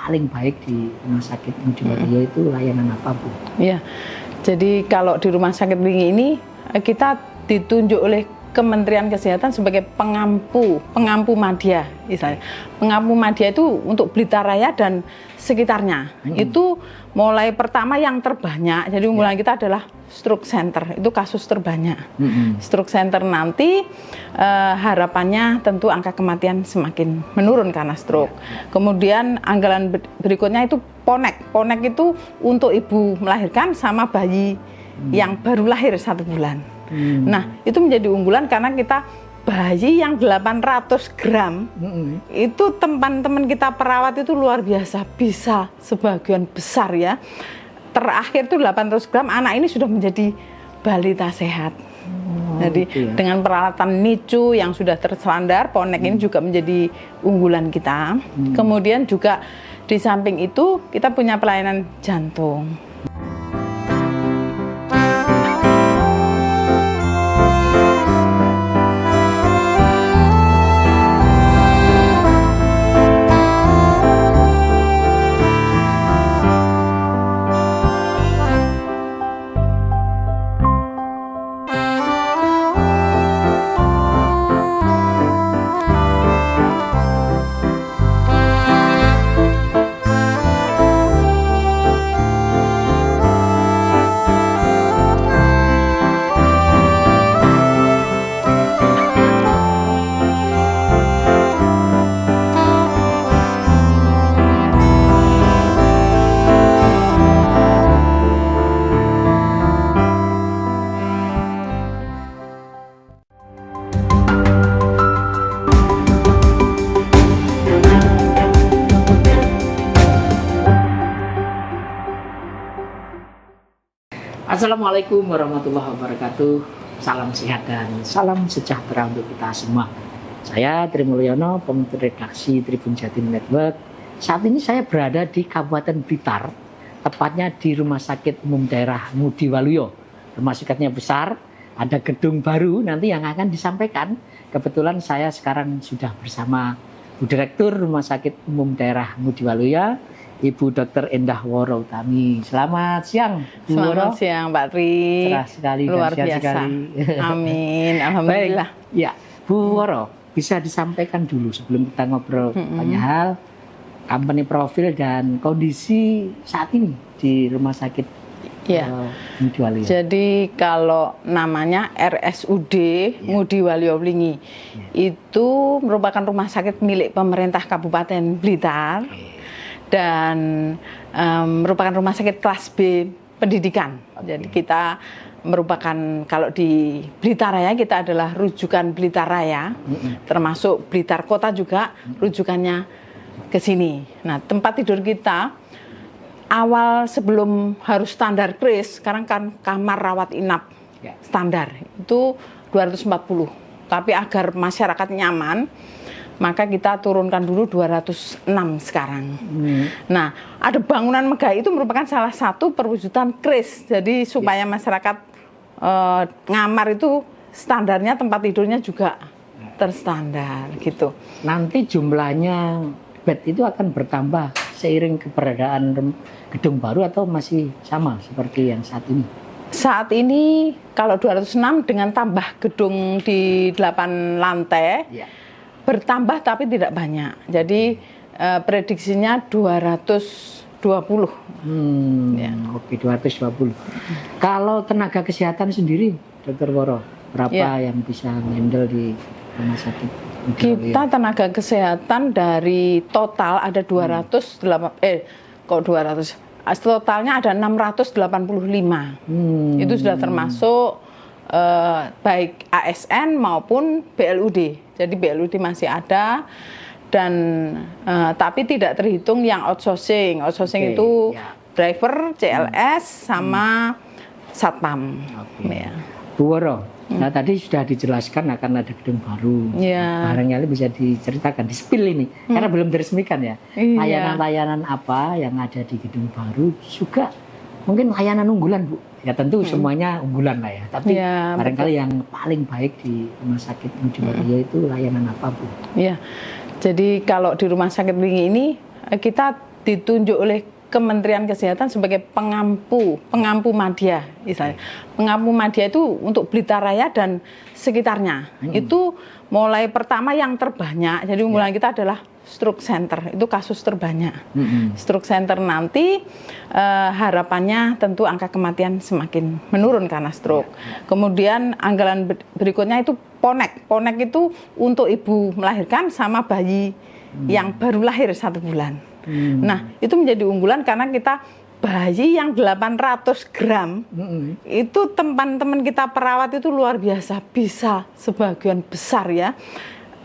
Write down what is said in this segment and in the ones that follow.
paling baik di Rumah Sakit Mudiwaluyo itu layanan apa, Bu? Iya, jadi kalau di Rumah Sakit Wlingi ini kita ditunjuk oleh Kementerian Kesehatan sebagai pengampu madya, misalnya. Pengampu madya itu untuk Blitar Raya dan sekitarnya. Itu mulai pertama yang terbanyak. Jadi unggulan kita adalah stroke center. Itu kasus terbanyak. Stroke center nanti harapannya tentu angka kematian semakin menurun karena stroke. Kemudian anggaran berikutnya itu PONEK. PONEK itu untuk ibu melahirkan sama bayi yang baru lahir 1 bulan. Nah, itu menjadi unggulan karena kita bayi yang 800 gram itu teman-teman kita perawat itu luar biasa, bisa sebagian besar ya. Terakhir itu 800 gram anak ini sudah menjadi balita sehat. Jadi gitu ya. dengan peralatan NICU yang sudah terstandar, PONEK ini juga menjadi unggulan kita. Kemudian juga di samping itu kita punya pelayanan jantung. Assalamualaikum warahmatullahi wabarakatuh. Salam sehat dan salam sejahtera untuk kita semua. Saya Tri Mulyono, pemimpin redaksi Tribun Jatim Network. Saat ini saya berada di Kabupaten Blitar, tepatnya di Rumah Sakit Umum Daerah Mudiwaluyo. Rumah sakitnya besar, ada gedung baru nanti yang akan disampaikan. Kebetulan saya sekarang sudah bersama Bu Direktur Rumah Sakit Umum Daerah Mudiwaluyo, Ibu Dr. Endah Woro Utami. Selamat siang, Bu Woro. Selamat siang, Pak Tri. Cerah sekali, luar dan biasa. sekali. Amin, alhamdulillah. Baik, ya, Bu Woro, bisa disampaikan dulu sebelum kita ngobrol banyak hal, company profil dan kondisi saat ini di Rumah Sakit Mudiwaluyo. Jadi kalau namanya RSUD Mudiwaluyo Wlingi itu merupakan rumah sakit milik pemerintah Kabupaten Blitar. Dan merupakan rumah sakit kelas B pendidikan. Jadi kita merupakan, kalau di Blitar Raya kita adalah rujukan Blitar Raya, termasuk Blitar Kota juga rujukannya ke sini. Nah, tempat tidur kita awal sebelum harus standar kris, sekarang kan kamar rawat inap standar itu 240. Tapi agar masyarakat nyaman, maka kita turunkan dulu 206 sekarang. Nah, ada bangunan megah itu merupakan salah satu perwujudan kris. Jadi supaya masyarakat ngamar itu standarnya tempat tidurnya juga terstandar gitu. Nanti jumlahnya bed itu akan bertambah seiring keberadaan gedung baru atau masih sama seperti yang saat ini? Saat ini kalau 206 dengan tambah gedung di 8 lantai, bertambah tapi tidak banyak. Jadi prediksinya 220. Oke, 220. Kalau tenaga kesehatan sendiri, Dr. Woro, berapa yang bisa handle di rumah sakit? Kita tenaga kesehatan dari total ada 200. Totalnya ada 685. Itu sudah termasuk baik ASN maupun BLUD. Jadi BLUD masih ada dan tapi tidak terhitung yang outsourcing. Outsourcing itu driver, CLS sama satpam. Ya. Bu Woro, nah tadi sudah dijelaskan akan ada gedung baru. Barangkali bisa diceritakan, di-spill ini karena belum diresmikan ya. Layanan-layanan apa yang ada di gedung baru, juga mungkin layanan unggulan, Bu. Ya tentu semuanya unggulan lah ya. Tapi barangkali yang paling baik di Rumah Sakit Mudiwaluyo itu layanan apa, Bu? Iya. Jadi kalau di Rumah Sakit Wlingi ini kita ditunjuk oleh Kementerian Kesehatan sebagai pengampu madya istilahnya. Pengampu madya itu untuk Blitar Raya dan sekitarnya. Itu mulai pertama yang terbanyak. Jadi unggulan kita adalah stroke center. Itu kasus terbanyak. Stroke center nanti harapannya tentu angka kematian semakin menurun karena stroke. Kemudian anggaran berikutnya itu PONEK. PONEK itu untuk ibu melahirkan sama bayi yang baru lahir 1 bulan. Nah, itu menjadi unggulan karena kita bayi yang 800 gram itu teman-teman kita perawat itu luar biasa, bisa sebagian besar ya.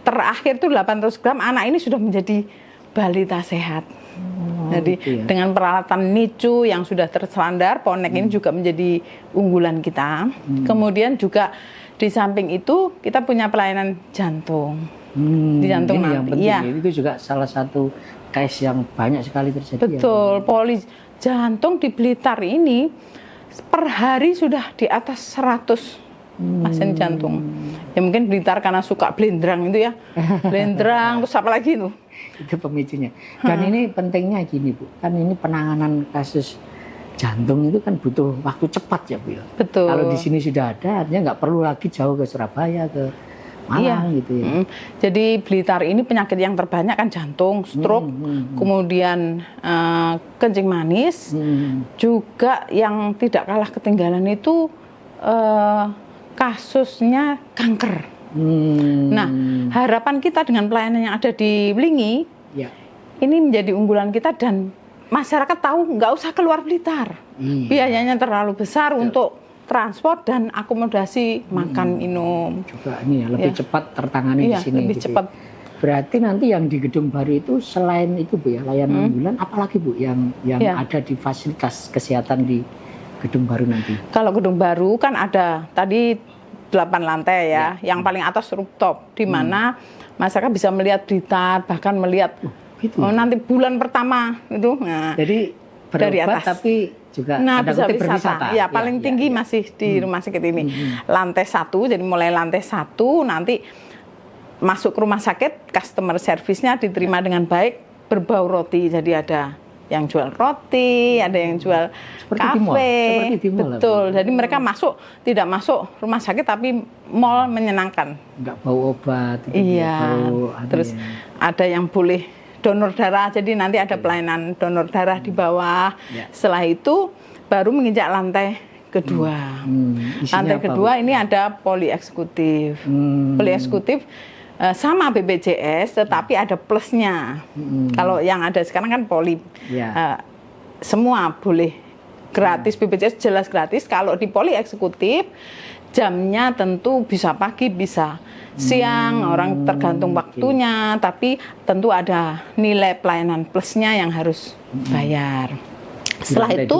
Terakhir itu 800 gram anak ini sudah menjadi balita sehat. Jadi gitu ya. dengan peralatan NICU yang sudah terstandar, PONEK ini juga menjadi unggulan kita. Kemudian juga di samping itu kita punya pelayanan jantung. Di jantung ini nanti. yang penting. Ya. Itu juga salah satu case yang banyak sekali terjadi. Betul, poli jantung di Blitar ini per hari sudah di atas 100 pasien jantung. Ya mungkin Blitar karena suka blendrang itu ya. Blendrang terus apa lagi itu? Itu pemicunya. Dan ini pentingnya gini Bu, kan ini penanganan kasus jantung itu kan butuh waktu cepat ya Bu ya. Betul. Kalau di sini sudah ada, artinya nggak perlu lagi jauh ke Surabaya, ke Malang gitu ya. Jadi Blitar ini penyakit yang terbanyak kan jantung, stroke, kemudian kencing manis, juga yang tidak kalah ketinggalan itu kasusnya kanker. Nah, harapan kita dengan pelayanan yang ada di Wlingi, ini menjadi unggulan kita dan masyarakat tahu nggak usah keluar Blitar. Biayanya terlalu besar untuk transport dan akomodasi makan minum. Juga ini ya lebih cepat tertangani di sini. Lebih gitu. cepat. Berarti nanti yang di Gedung Baru itu selain itu Bu ya layanan ambulan, apalagi Bu yang ada di fasilitas kesehatan di Gedung Baru nanti? Kalau Gedung Baru kan ada tadi 8 lantai ya, yang paling atas rooftop di mana masyarakat bisa melihat Blitar, bahkan melihat gitu. Nanti bulan pertama itu. Nah, jadi dari atas. Tapi juga ada bisa kutip wisata. Ya, paling tinggi masih di rumah sakit ini. Lantai 1, jadi mulai lantai 1 nanti masuk ke rumah sakit, customer service-nya diterima dengan baik, berbau roti. Jadi ada yang jual roti, ada yang jual kafe. Betul. Jadi mereka tidak masuk rumah sakit tapi mall menyenangkan. Enggak bau obat. Iya. Terus ada yang boleh donor darah, jadi nanti ada pelayanan donor darah di bawah. Setelah itu baru menginjak lantai kedua. Lantai kedua ini ada poli eksekutif. Poli eksekutif sama BPJS, tetapi ada plusnya. Kalau yang ada sekarang kan poli, semua boleh gratis, BPJS jelas gratis. Kalau di poli eksekutif jamnya tentu bisa pagi, bisa siang, orang tergantung waktunya, tapi tentu ada nilai pelayanan plusnya yang harus bayar. Setelah itu,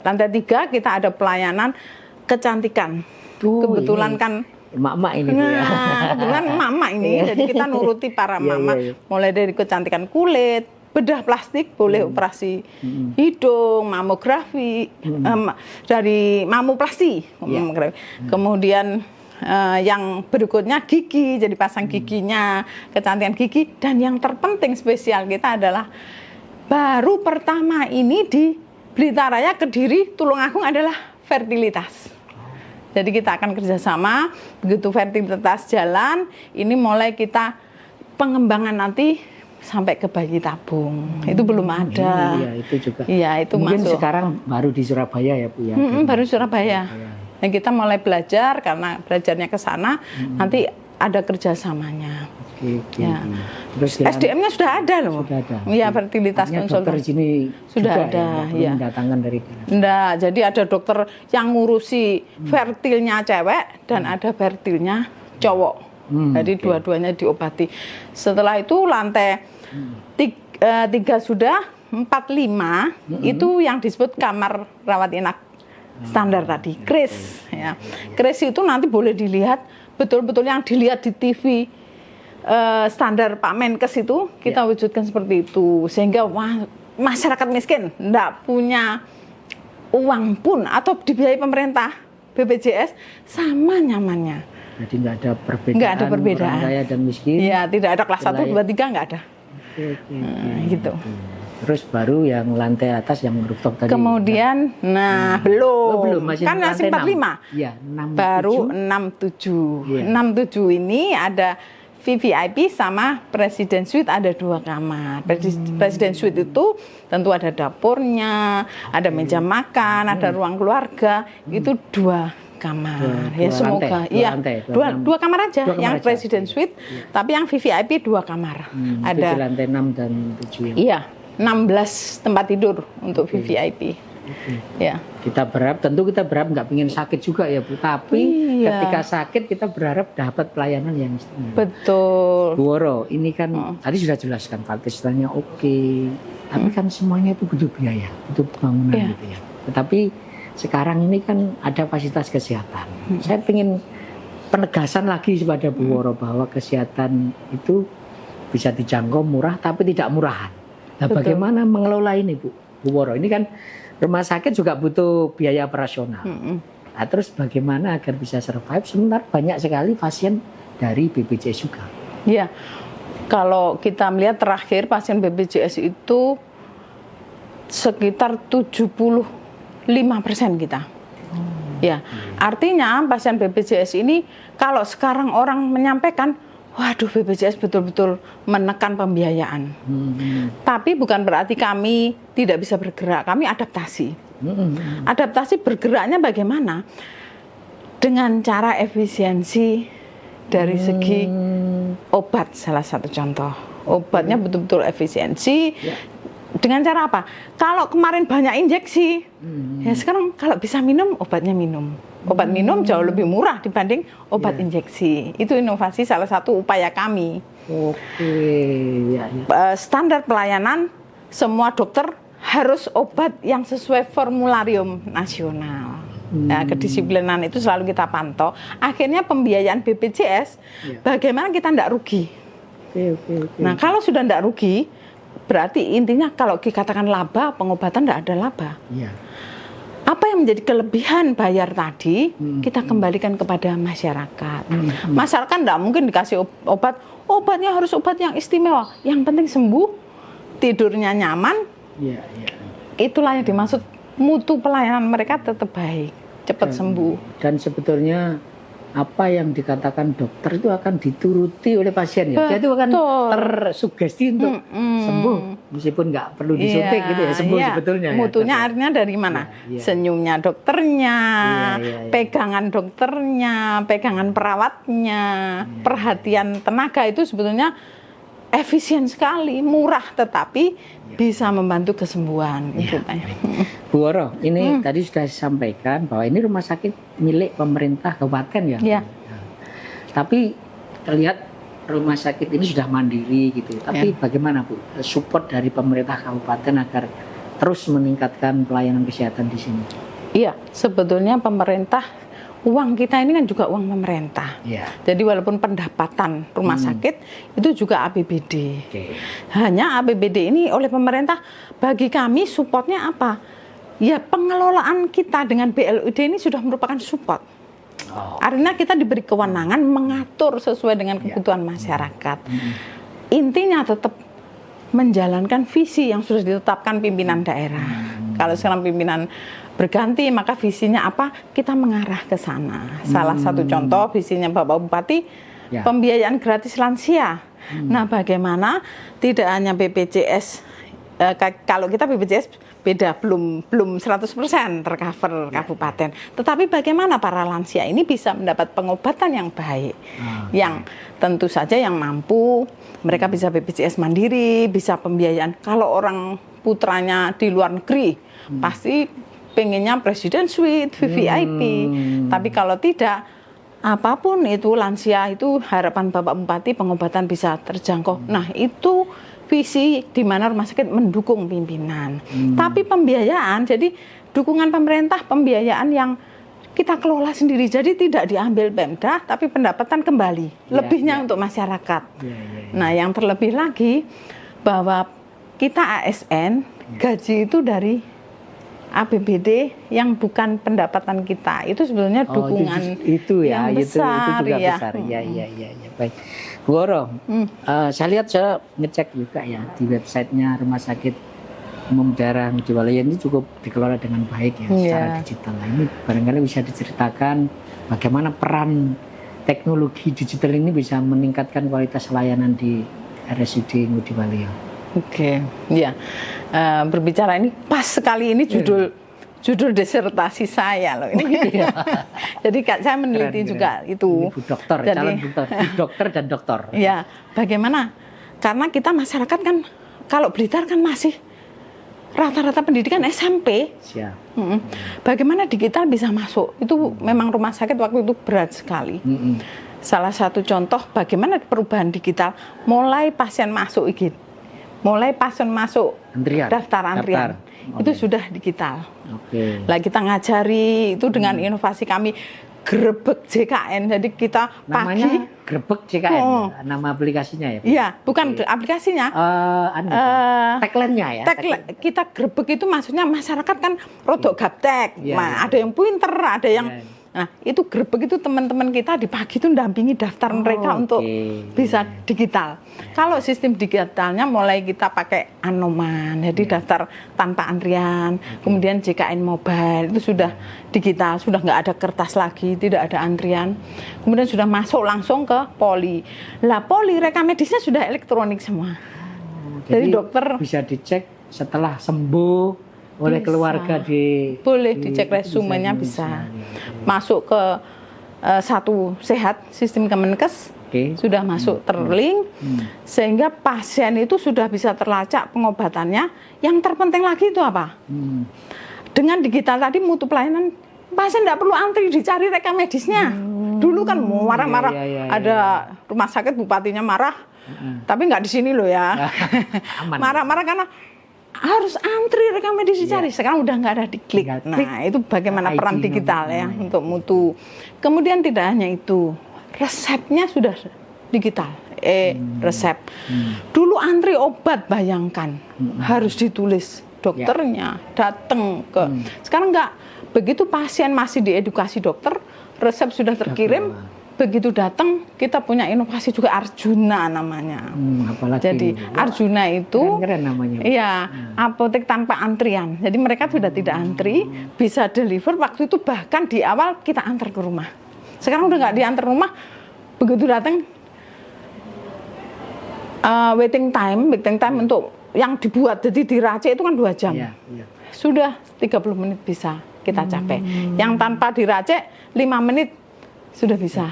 lantai 3 kita ada pelayanan kecantikan. Kebetulan kan emak-emak ini kebetulan emak-emak ini, jadi kita nuruti para mama, mulai dari kecantikan kulit, bedah plastik, boleh operasi hidung, mamografi, dari mamoplasti, kemudian yang berikutnya gigi, jadi pasang giginya, kecantikan gigi, dan yang terpenting spesial kita adalah baru pertama ini di Blitar Raya, Kediri, Tulungagung adalah fertilitas. Jadi kita akan kerjasama, begitu fertilitas jalan, ini mulai kita pengembangan nanti sampai ke bayi tabung. Itu belum ada. Iya, itu juga. Iya, itu mungkin masuk. Sekarang baru di Surabaya ya Bu ya. Baru Surabaya. Dan kita mulai belajar karena belajarnya ke sana, nanti ada kerjasamanya. Terus SDM-nya sudah ada loh. Sudah ada. Iya, fertilitas konsultan. Dokter sini sudah ada. Ya, mendatangkan dari enggak, jadi ada dokter yang ngurusi fertilnya cewek dan ada fertilnya cowok. Jadi dua-duanya diobati. Setelah itu lantai 3 sudah, 4, 5 itu yang disebut kamar rawat inap standar tadi, kris. Ya. Kris itu nanti boleh dilihat betul-betul yang dilihat di TV standar Pak Menkes itu kita wujudkan seperti itu, sehingga masyarakat miskin enggak punya uang pun atau dibiayai pemerintah BPJS sama nyamannya. Jadi nggak ada perbedaan. Nggak ada perbedaan. Orang kaya dan miskin. Iya, tidak ada kelas 1, 2, 3 nggak ada. Gitu. Terus baru yang lantai atas yang rooftop tadi. Kemudian, belum. Masih Kan masih 45. Iya, 6, Baru 7. 67. Iya. 67 ini ada VVIP sama Presiden Suite ada 2 kamar. Presiden Suite itu tentu ada dapurnya, ada meja makan, ada ruang keluarga. Itu 2 kamar. Dua semoga. lantai, Iya. lantai, 2 kamar aja. Dua kamar Yang aja. Presiden Suite, tapi yang VVIP 2 kamar. Itu Ada di lantai 6 dan 7 yang. iya, 16 tempat tidur untuk VVIP. Ya. Kita berharap, tentu kita berharap nggak ingin sakit juga ya Bu. Tapi Iya. ketika sakit kita berharap dapat pelayanan yang istimewa. Betul. Bu Woro, ini kan tadi sudah jelaskan fasilitasnya oke, tapi kan semuanya itu butuh biaya, butuh bangunan Iya. gitu ya. Tetapi sekarang ini kan ada fasilitas kesehatan. Saya ingin penegasan lagi kepada Bu Woro bahwa kesehatan itu bisa dijangkau murah, tapi tidak murahan. Nah, Betul. bagaimana mengelola ini Bu Woro? Ini kan rumah sakit juga butuh biaya operasional. Nah, terus bagaimana agar bisa survive? Sementara banyak sekali pasien dari BPJS juga. Ya, kalau kita melihat terakhir pasien BPJS itu sekitar 75% kita. Ya, artinya pasien BPJS ini kalau sekarang orang menyampaikan, waduh BPJS betul-betul menekan pembiayaan. Tapi bukan berarti kami tidak bisa bergerak, kami adaptasi. Adaptasi bergeraknya bagaimana? Dengan cara efisiensi dari segi obat, salah satu contoh. Obatnya betul-betul efisiensi. Dengan cara apa? Kalau kemarin banyak injeksi, ya sekarang kalau bisa minum, obatnya minum. Obat minum jauh lebih murah dibanding obat injeksi. Itu inovasi salah satu upaya kami. Oke, ya. Standar pelayanan, semua dokter harus obat yang sesuai formularium nasional. Nah, kedisiplinan itu selalu kita pantau. Akhirnya pembiayaan BPJS, bagaimana kita tidak rugi. Oke. Nah, kalau sudah tidak rugi, berarti intinya kalau dikatakan laba, pengobatan tidak ada laba. Iya. Apa yang menjadi kelebihan bayar tadi, kita kembalikan kepada masyarakat. Masyarakat tidak mungkin dikasih obatnya harus obat yang istimewa. Yang penting sembuh, tidurnya nyaman. Iya. Itulah yang dimaksud mutu pelayanan mereka tetap baik, cepat sembuh. Dan sebetulnya apa yang dikatakan dokter itu akan dituruti oleh pasien ya. Jadi itu akan tersugesti untuk sembuh meskipun nggak perlu disuntik gitu ya, sembuh sebetulnya. Mutunya ya, artinya dari mana? Senyumnya dokternya, pegangan dokternya, pegangan perawatnya, perhatian tenaga itu sebetulnya efisien sekali, murah tetapi bisa membantu kesembuhan. Bu Woro, ini tadi sudah disampaikan bahwa ini rumah sakit milik pemerintah kabupaten ya. Tapi terlihat rumah sakit ini sudah mandiri gitu. Tapi bagaimana Bu support dari pemerintah kabupaten agar terus meningkatkan pelayanan kesehatan di sini? Iya, sebetulnya pemerintah, uang kita ini kan juga uang pemerintah. Jadi walaupun pendapatan rumah sakit itu juga APBD. Hanya APBD ini oleh pemerintah, bagi kami supportnya apa? Ya pengelolaan kita dengan BLUD ini sudah merupakan support. Artinya kita diberi kewenangan mengatur sesuai dengan kebutuhan masyarakat. Intinya tetap menjalankan visi yang sudah ditetapkan pimpinan daerah. Kalau sekarang pimpinan berganti, maka visinya apa? Kita mengarah ke sana. Salah satu contoh visinya Bapak Bupati, pembiayaan gratis lansia. Nah, bagaimana tidak hanya BPJS, kalau kita BPJS beda, belum 100% tercover kabupaten. Tetapi bagaimana para lansia ini bisa mendapat pengobatan yang baik, yang tentu saja yang mampu, mereka bisa BPJS mandiri, bisa pembiayaan. Kalau orang putranya di luar negeri, pasti pengennya Presiden Suite, VVIP. Tapi kalau tidak, apapun itu lansia itu harapan Bapak Bupati pengobatan bisa terjangkau. Nah, itu visi di mana rumah sakit mendukung pimpinan. Tapi pembiayaan, jadi dukungan pemerintah, pembiayaan yang kita kelola sendiri. Jadi tidak diambil Pemda, tapi pendapatan kembali. Lebihnya untuk masyarakat. Nah, yang terlebih lagi bahwa kita ASN, gaji itu dari APBD yang bukan pendapatan kita. Itu sebetulnya dukungan itu ya, yang besar. Itu juga besar. Ya. Baik. Bu Woro, saya lihat, saya ngecek juga ya di websitenya Rumah Sakit umum daerah Ngudi Waluyo ini cukup dikelola dengan baik ya secara Iya. digital. Nah, ini barangkali bisa diceritakan bagaimana peran teknologi digital ini bisa meningkatkan kualitas layanan di RSUD Ngudi Waluyo. Oke, ya. Berbicara ini pas sekali ini judul disertasi saya loh ini. Jadi saya meneliti Keren, juga itu. Ini Bu Dokter, Jadi, calon dokter dan dokter. Ya, bagaimana? Karena kita masyarakat kan kalau Blitar kan masih rata-rata pendidikan SMP. Siap. Bagaimana digital bisa masuk? Itu memang rumah sakit waktu itu berat sekali. Salah satu contoh bagaimana perubahan digital mulai pasien masuk IGD. Mulai pasien masuk daftar antrian. Itu sudah digital. Oke. Lah kita ngajari itu dengan inovasi kami Grebek JKN. Jadi kita Namanya pagi Grebek JKN, nama aplikasinya ya? Bu? Iya, bukan aplikasinya. Tagline-nya ya? Kita Grebek itu maksudnya masyarakat kan rodok gaptek. Iya, Nah, iya. ada yang pinter, ada yang Iya. Nah, itu Grebek itu teman-teman kita di pagi itu dampingi daftar mereka untuk bisa digital. Kalau sistem digitalnya mulai kita pakai Anoman, jadi daftar tanpa antrian. Kemudian JKN Mobile itu sudah digital, sudah nggak ada kertas lagi, tidak ada antrian. Kemudian sudah masuk langsung ke Poli. Lah Poli rekam medisnya sudah elektronik semua. Jadi dokter bisa dicek setelah sembuh oleh Bisa. keluarga boleh dicek resumenya bisa. Masuk ke Satu Sehat sistem Kemenkes sudah masuk terlink sehingga pasien itu sudah bisa terlacak pengobatannya. Yang terpenting lagi itu apa? Dengan digital tadi mutu pelayanan pasien tidak perlu antri dicari rekam medisnya. Dulu kan marah-marah ada rumah sakit bupatinya marah. Tapi nggak di sini loh ya. Marah-marah karena harus antri rekam medis dicari. Sekarang udah nggak ada diklik. Nah, itu bagaimana peran digital ya untuk mutu. Kemudian tidak hanya itu, resepnya sudah digital. Resep. Dulu antri obat bayangkan harus ditulis dokternya datang ke. Sekarang nggak. Begitu pasien masih diedukasi dokter, resep sudah terkirim. Begitu datang, kita punya inovasi juga Arjuna namanya. Jadi Arjuna itu, keren namanya. Iya, apotek tanpa antrian. Jadi mereka sudah tidak antri, bisa deliver. Waktu itu bahkan di awal kita antar ke rumah. Sekarang udah nggak diantar rumah. Begitu datang, waiting time untuk yang dibuat jadi diracik itu kan 2 jam. Sudah 30 menit bisa kita capai. Yang tanpa diracik 5 menit sudah bisa.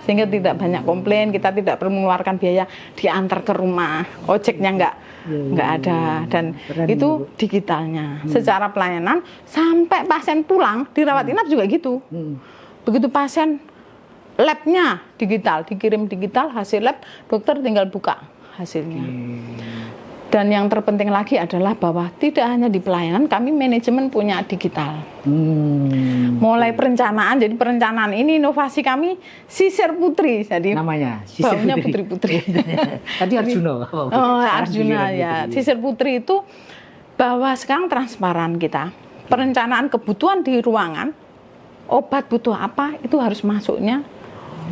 Sehingga tidak banyak komplain, kita tidak perlu mengeluarkan biaya diantar ke rumah, ojeknya nggak ada, dan itu digitalnya. Secara pelayanan sampai pasien pulang dirawat inap juga gitu. Begitu pasien labnya digital, dikirim digital hasil lab, dokter tinggal buka hasilnya. Dan yang terpenting lagi adalah bahwa tidak hanya di pelayanan, kami manajemen punya digital. Mulai perencanaan, jadi perencanaan ini inovasi kami Sisir Putri. Jadi namanya Sisir Putri. Tadi Arjuna. Arjuna ya. Sisir Putri itu bahwa sekarang transparan kita. Perencanaan kebutuhan di ruangan, obat butuh apa, itu harus masuknya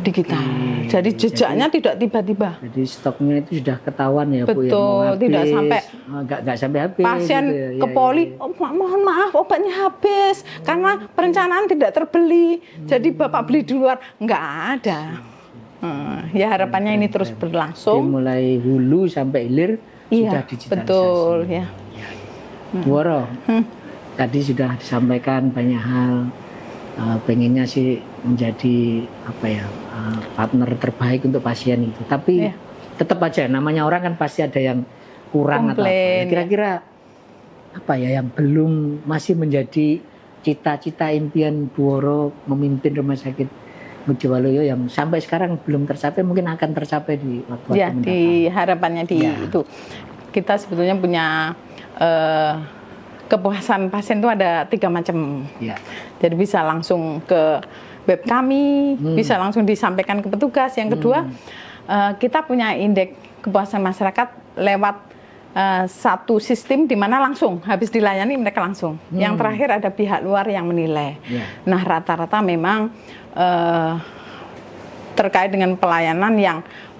digital. Jadi jejaknya tidak tiba-tiba. Jadi stoknya itu sudah ketahuan ya Bu. Betul, tidak sampai nggak sampai habis. Pasien gitu, ke poli, mohon maaf obatnya habis karena perencanaan tidak terbeli. Jadi Bapak beli di luar, nggak ada. Ya harapannya ini terus berlangsung. Jadi mulai hulu sampai hilir sudah digitalisasi. Betul ya. Bu Woro, tadi sudah disampaikan banyak hal. Pengennya sih menjadi partner terbaik untuk pasien itu. Tapi tetap aja namanya orang kan pasti ada yang kurang atau apa. Kira-kira apa ya yang belum masih menjadi cita-cita impian Bu Woro memimpin rumah sakit Ngudi Waluyo yang sampai sekarang belum tercapai, mungkin akan tercapai di waktu mendatang. Di harapannya itu. Kita sebetulnya punya kepuasan pasien itu ada 3 macam. Jadi bisa langsung ke web kami, bisa langsung disampaikan ke petugas. Yang kedua, kita punya indeks kepuasan masyarakat lewat satu sistem di mana langsung habis dilayani mereka langsung. Yang terakhir ada pihak luar yang menilai. Nah, rata-rata memang terkait dengan pelayanan yang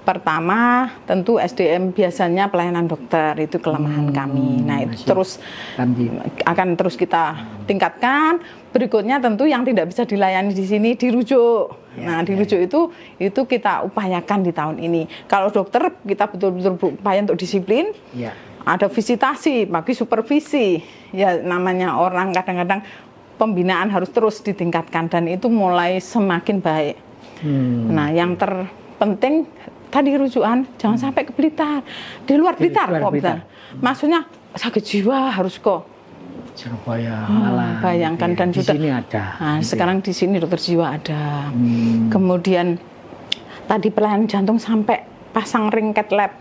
Pertama, tentu SDM biasanya pelayanan dokter itu kelemahan kami. Nah, itu terus akan terus kita tingkatkan. Berikutnya tentu yang tidak bisa dilayani di sini dirujuk. Nah, dirujuk itu kita upayakan di tahun ini. Kalau dokter kita betul-betul berupaya untuk disiplin. Ada visitasi, bagi supervisi. Ya, namanya orang kadang-kadang pembinaan harus terus ditingkatkan dan itu mulai semakin baik. Nah, yang terpenting tadi rujukan, jangan sampai ke Blitar. Di luar Blitar kok Blitar. Maksudnya sakit jiwa harus kok Surabaya, Malang. Bayangkan dan di sudah sini ada. Nah, sekarang di sini dokter jiwa ada. Kemudian tadi pelayanan jantung sampai pasang ring cath lab.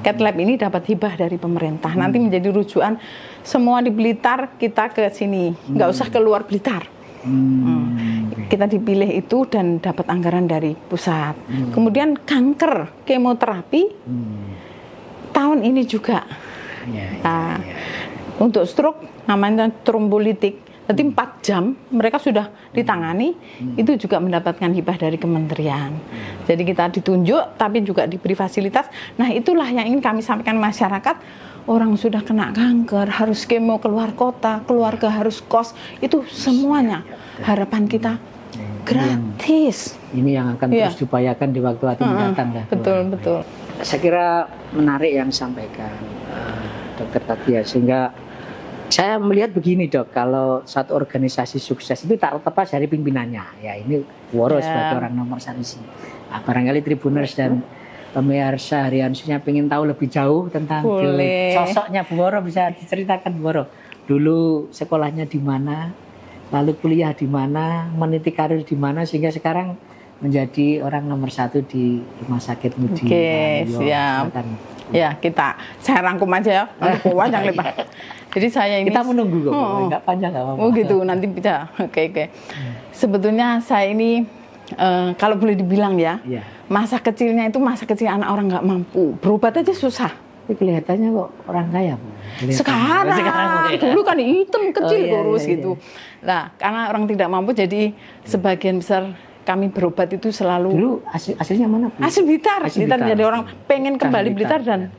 Cath lab ini dapat hibah dari pemerintah. Nanti menjadi rujukan semua di Blitar kita ke sini, nggak usah keluar Blitar. Kita dipilih itu dan dapat anggaran dari pusat. Kemudian kanker, kemoterapi tahun ini juga. Untuk stroke namanya trombolitik. Jadi 4 jam mereka sudah ditangani, itu juga mendapatkan hibah dari kementerian. Jadi kita ditunjuk tapi juga diberi fasilitas. Nah, itulah yang ingin kami sampaikan masyarakat. Orang sudah kena kanker, harus kemo keluar kota, keluarga harus kos, itu semuanya harapan kita gratis. Ini yang akan terus diupayakan di waktu mendatang. Betul. Saya kira menarik yang disampaikan dokter tadi ya, sehingga saya melihat begini dok, kalau suatu organisasi sukses itu tak terlepas dari pimpinannya. Ya ini Woro sebagai orang nomor 1 sih. Nah, barangkali Tribuners dan pemirsa Hariansunya pengen tahu lebih jauh tentang sosoknya Bu Woro, bisa diceritakan Bu Woro. Dulu sekolahnya di mana, lalu kuliah di mana, meniti karir di mana sehingga sekarang menjadi orang nomor 1 di Rumah Sakit Mudi. Siap. Ya, saya rangkum aja ya, nanti panjang lebar. Jadi saya ini kita menunggu kok, nggak panjang nggak apa-apa. Oh gitu, nanti bisa. Oke. Sebetulnya saya ini kalau boleh dibilang ya, masa kecilnya itu masa kecil anak orang nggak mampu, berobat aja susah. Tapi kelihatannya kok orang kaya Bu. Sekarang dulu kan hitam kecil kurus gitu. Nah, karena orang tidak mampu jadi sebagian besar kami berobat itu selalu. Dulu aslinya mana Bu? Asli Blitar. Blitar jadi orang pengen kembali Blitar dan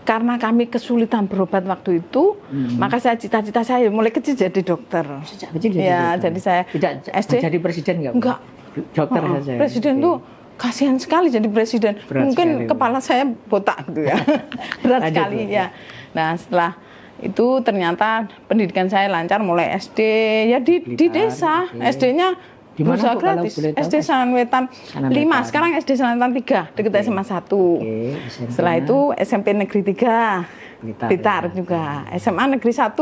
karena kami kesulitan berobat waktu itu, maka saya cita-cita saya mulai kecil jadi dokter. Sejak kecil jadi dokter. Jadi saya tidak SD jadi presiden enggak. Dokter saja. Presiden tuh kasihan sekali jadi presiden. Berat mungkin sekali, kepala saya botak gitu ya. Berat sekali ya. Nah, setelah itu ternyata pendidikan saya lancar mulai SD ya di desa. SD-nya berusaha gratis. SD Sanwetan 5, sekarang SD Sanwetan 3 dekat SMA 1. Setelah itu SMP Negeri 3 Blitar juga. SMA Negeri 1.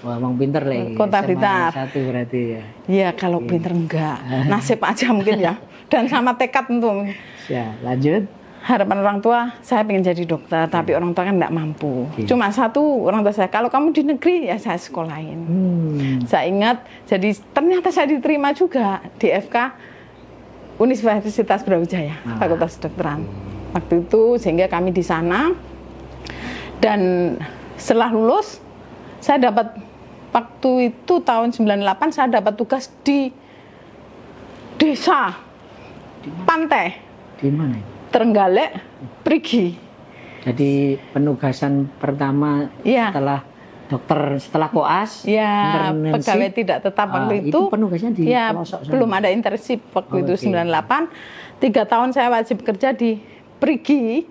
Wah, emang pinter lagi. Kota Blitar. 1 berarti ya. Iya, kalau pinter enggak. Nasib aja mungkin ya. Dan sama tekad tentu. Ya, lanjut. Harapan orang tua, saya pengen jadi dokter, tapi orang tua kan enggak mampu. Cuma satu, orang tua saya, kalau kamu di negeri, ya saya sekolahin. Saya ingat, jadi ternyata saya diterima juga di FK Universitas Brawijaya, Fakultas Kedokteran. Waktu itu, sehingga kami di sana. Dan setelah lulus, saya dapat, waktu itu tahun 98, saya dapat tugas di desa, pantai. Di mana? Trenggalek, Prigi. Jadi penugasan pertama setelah dokter, setelah koas, pegawai tidak tetap waktu itu penugasnya di pelosok sana. Belum ada internship waktu itu 98. 3 tahun saya wajib kerja di Prigi.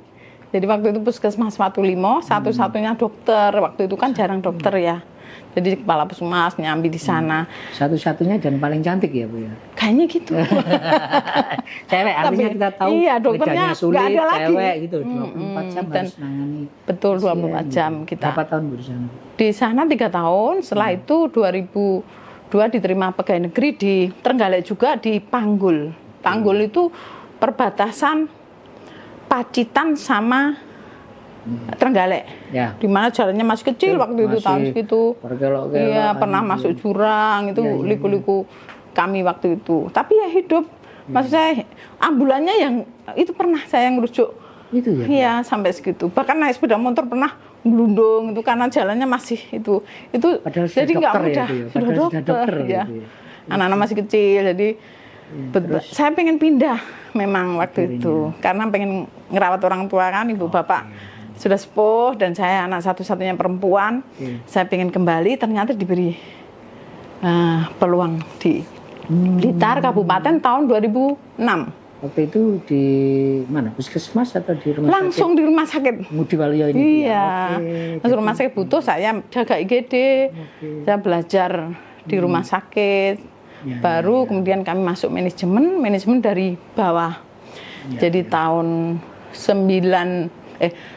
Jadi waktu itu Puskesmas Watu Limo, satu-satunya dokter. Waktu itu kan jarang dokter ya. Jadi kepala puskesmas nyambi di sana. Satu-satunya dan paling cantik ya Bu ya. Kayaknya gitu. Cewek, artinya kita tahu. Iya, dokternya sulit, nggak ada lagi. Cewek gitu, 24 jam harus nangani. Betul, 24 jam kita. Berapa tahun Bu di sana? Di sana 3 tahun. Setelah itu 2002 diterima pegawai negeri di Trenggalek juga di Panggul. Panggul itu perbatasan Pacitan sama Trenggalek, di mana jalannya masih kecil waktu itu tahun segitu. Iya, pernah masuk jurang itu liku-liku kami waktu itu. Tapi ya hidup, maksud saya ambulannya yang itu pernah saya ngerujuk. Itu ya. Iya, sampai segitu. Bahkan naik sepeda motor pernah melundung itu karena jalannya masih itu. Padahal jadi nggak mudah. Ya, sudah dokter ya. Anak-anak masih kecil, jadi saya pengen pindah memang waktu Akhirnya. itu. Karena pengen ngerawat orang tua kan, ibu bapak sudah sepuh dan saya anak satu-satunya perempuan. Saya pengen kembali, ternyata diberi peluang di Blitar Kabupaten tahun 2006. Waktu itu di mana? Puskesmas atau di rumah Langsung sakit? di rumah sakit. Ngudi Waluyo ini. Iya. Oke. Langsung rumah sakit butuh, saya jaga IGD. Saya belajar di rumah sakit. Ya, Baru kemudian kami masuk manajemen dari bawah. Ya, Jadi tahun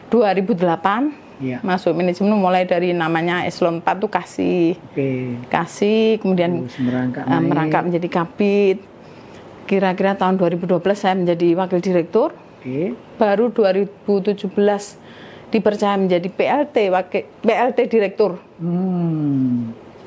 2008 Ya. masuk manajemen, mulai dari namanya eselon 4 tuh kasih, kemudian Terus merangkak merangkap menjadi kabid. Kira-kira tahun 2012 saya menjadi wakil direktur. Oke. Baru 2017 dipercaya menjadi PLT direktur.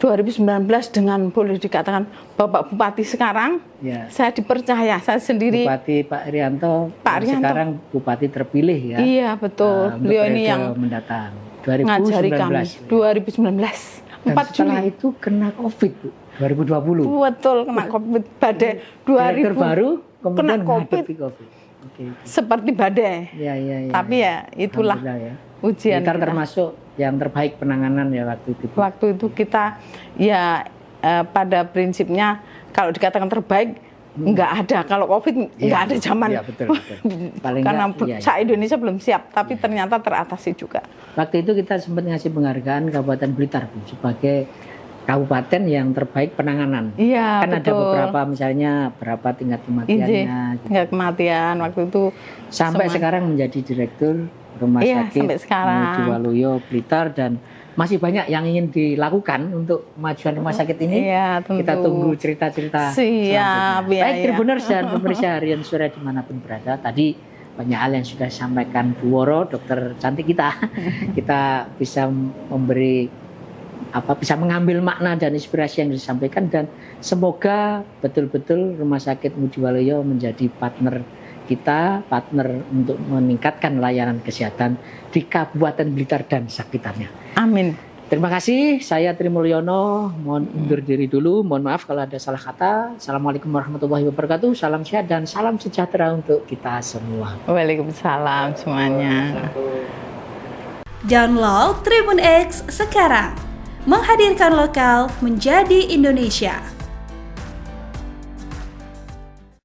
2019 dengan boleh dikatakan Bapak Bupati sekarang, Ya. saya dipercaya, saya sendiri. Bupati Pak Rianto, Pak yang Rianto. sekarang Bupati terpilih ya. Iya betul, Untuk beliau ini periode yang mendatang ngajari kami 2019. 2019, Dan 4 setelah Juli. itu kena COVID, Bu, 2020. Betul, kena COVID badai 2000. Direktur baru kemudian kena COVID. menghadapi COVID. Oke. Seperti badai. Ya, ya, ya. Tapi ya itulah Alhamdulillah ya. ujian Blitar kita. termasuk yang terbaik penanganan ya waktu itu. Waktu itu kita ya pada prinsipnya kalau dikatakan terbaik nggak ada, kalau COVID nggak ada zaman. Iya, betul, betul. Paling Karena nggak, iya, sa Indonesia belum siap, tapi ternyata teratasi juga. Waktu itu kita sempat ngasih penghargaan Kabupaten Blitar, Bu, sebagai kabupaten yang terbaik penanganan. Iya, Kan ada betul. beberapa misalnya berapa tingkat kematiannya. gitu. Tingkat kematian waktu itu Sampai semua- sekarang menjadi direktur rumah Iya, sakit sampai sekarang. Ngudi Waluyo Blitar, dan masih banyak yang ingin dilakukan untuk kemajuan rumah sakit ini. Iya, tentu. Kita tunggu cerita-cerita Siap, selanjutnya. iya, Baik iya. Tribuners dan pemirsa harian Surya dimanapun berada, tadi banyak hal yang sudah disampaikan Bu Woro, dokter cantik kita. Kita bisa memberi bisa mengambil makna dan inspirasi yang disampaikan, dan semoga betul-betul Rumah Sakit Ngudi Waluyo menjadi partner kita, partner untuk meningkatkan layanan kesehatan di Kabupaten Blitar dan sekitarnya. Amin. Terima kasih, saya Tri Mulyono, mohon undur diri dulu, mohon maaf kalau ada salah kata. Assalamualaikum warahmatullahi wabarakatuh, salam sehat dan salam sejahtera untuk kita semua. Waalaikumsalam semuanya. Download Tribun X sekarang. Menghadirkan lokal menjadi Indonesia.